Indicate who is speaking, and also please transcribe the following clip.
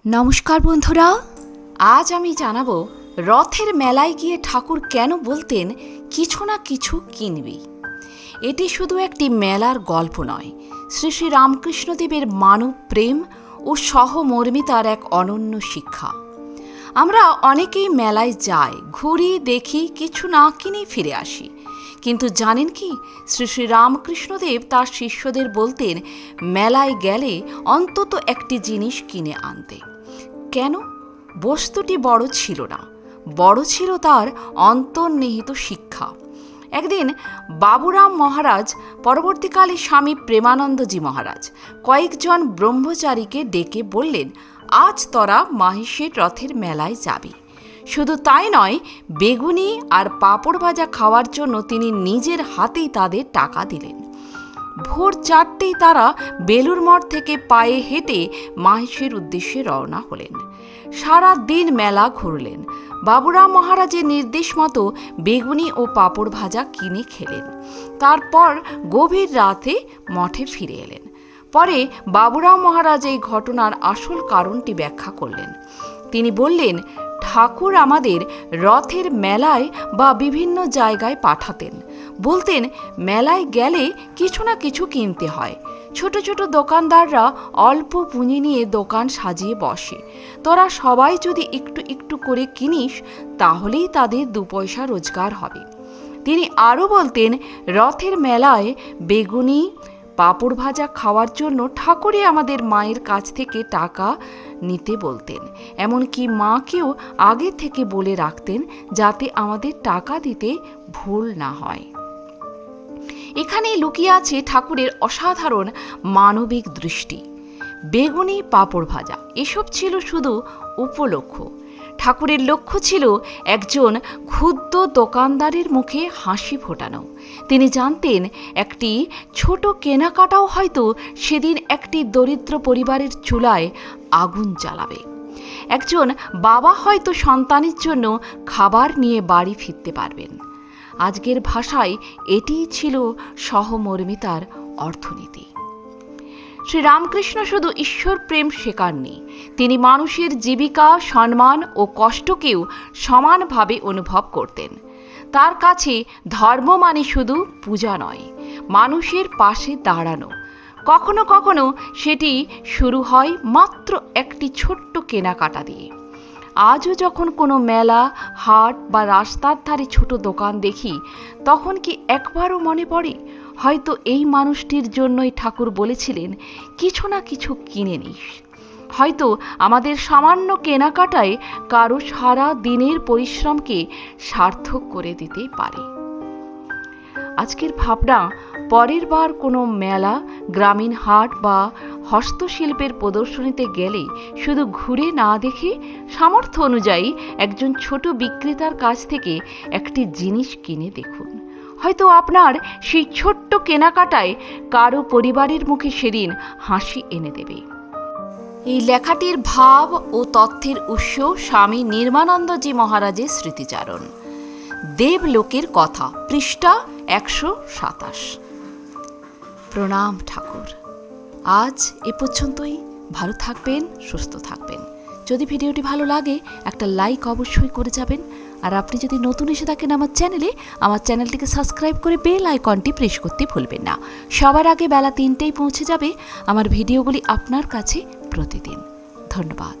Speaker 1: নমস্কার বন্ধুরা, আজ আমি জানাবো রথের মেলায় গিয়ে ঠাকুর কেন বলতেন কিছু না কিছু কিনবি। এটি শুধু একটি মেলার গল্প নয়, শ্রী শ্রী রামকৃষ্ণদেবের মানব প্রেম ও সহমর্মিতার এক অনন্য শিক্ষা। আমরা অনেকেই মেলায় যাই, ঘুরি, দেখি, কিছু না কিনেই ফিরে আসি। কিন্তু জানেন কি, শ্রী শ্রী রামকৃষ্ণদেব তার শিষ্যদের বলতেন মেলায় গেলে অন্তত একটি জিনিস কিনে আনতে। কেন? বস্তুটি বড় ছিল না, বড় ছিল তার অন্তর্নিহিত শিক্ষা। একদিন বাবুরাম মহারাজ, পরবর্তীকালে স্বামী প্রেমানন্দজি মহারাজ, কয়েকজন ব্রহ্মচারীকে ডেকে বললেন, আজ তোরা মাহিষের রথের মেলায় যাবি। শুধু তাই নয়, বেগুনি আর পাঁপড় ভাজা খাওয়ার জন্য তিনি নিজের হাতেই তাদের টাকা দিলেন। ভোর 4টেই তারা বেলুড় মঠ থেকে পায়ে হেঁটে মাহিষের উদ্দেশ্যে রওনা হলেন। সারা দিন মেলা ঘুরলেন। বাবুরাম মহারাজের নির্দেশ মতো বেগুনি ও পাঁপড় ভাজা কিনে খেলেন। তারপর গভীর রাতে মঠে ফিরে এলেন। পরে বাবুরাম মহারাজ এই ঘটনার আসল কারণটি ব্যাখ্যা করলেন। তিনি বললেন, ঠাকুর আমাদের রথের মেলায় বা বিভিন্ন জায়গায় পাঠাতেন। বলতেন, মেলায় গেলে কিছু না কিছু কিনতে হয়। ছোট ছোট দোকানদাররা অল্প পুঁজি নিয়ে দোকান সাজিয়ে বসে। তোরা সবাই যদি একটু একটু করে কিনিস, তাহলেই তাদের 2 পয়সা রোজগার হবে। তিনি আরও বলতেন, রথের মেলায় বেগুনি পাঁপড় ভাজা খাওয়ার জন্য ঠাকুরই আমাদের মায়ের কাছ থেকে টাকা নিতে বলতেন। এমনকি মাকেও আগে থেকে বলে রাখতেন যাতে আমাদের টাকা দিতে ভুল না হয়। এখানেই লুকিয়ে আছে ঠাকুরের অসাধারণ মানবিক দৃষ্টি। বেগুনি পাঁপড় ভাজা এসব ছিল শুধু উপলক্ষ। ঠাকুরের লক্ষ্য ছিল একজন ক্ষুদ্র দোকানদারের মুখে হাসি ফোটানো। তিনি জানতেন একটি ছোট কেনাকাটাও হয়তো সেদিন একটি দরিদ্র পরিবারের চুলায় আগুন জ্বালাবে। একজন বাবা হয়তো সন্তানের জন্য খাবার নিয়ে বাড়ি ফিরতে পারবেন। আজকের ভাষায় এটিই ছিল সহমর্মিতার অর্থনীতি। শ্রী রামকৃষ্ণ শুধু ঈশ্বর প্রেম শেখাননি, তিনি মানুষের জীবিকা, সম্মান ও কষ্টকেও সমানভাবে অনুভব করতেন। তার কাছে ধর্ম মানে শুধু পূজা নয়, মানুষের পাশে দাঁড়ানো। কখনো কখনো সেটি শুরু হয় মাত্র একটি ছোট্ট কেনাকাটা দিয়ে। আজও যখন কোনো মেলা, হাট বা রাস্তার ধারে ছোট দোকান দেখি, তখন কি একবারও মনে পড়ে হয়তো এই মানুষটির জন্যই ঠাকুর বলেছিলেন কিছু না কিছু কিনে নিস। হয়তো আমাদের সামান্য কেনাকাটায় কারো সারা দিনের পরিশ্রমকে সার্থক করে দিতে পারে। আজকের ভাবনা, পরের বার কোনো মেলা, গ্রামীণ হাট বা হস্তশিল্পের প্রদর্শনীতে গেলে শুধু ঘুরে না দেখে সামর্থ্য অনুযায়ী একজন ছোট বিক্রেতার কাছ থেকে একটি জিনিস কিনে দেখুন। হয়তো আপনার সেই ছোট্ট কেনাকাটায় কারো পরিবারের মুখে সেদিন হাসি এনে দেবে। এই লেখাটির ভাব ও তথ্যের উৎস স্বামী নির্মানন্দজি মহারাজের স্মৃতিচারণ। দেবলোকের কথা, পৃষ্ঠা 127। প্রণাম ঠাকুর। আজ এ পর্যন্তই। ভালো থাকবেন, সুস্থ থাকবেন। যদি ভিডিওটি ভালো লাগে একটা লাইক অবশ্যই করে যাবেন। আর আপনি যদি নতুন এসে থাকেন আমার চ্যানেলটিকে সাবস্ক্রাইব করে বেল আইকনটি প্রেস করতে ভুলবেন না। সবার আগে বেলা 3টেই পৌঁছে যাবে আমার ভিডিওগুলি আপনার কাছে প্রতিদিন। ধন্যবাদ।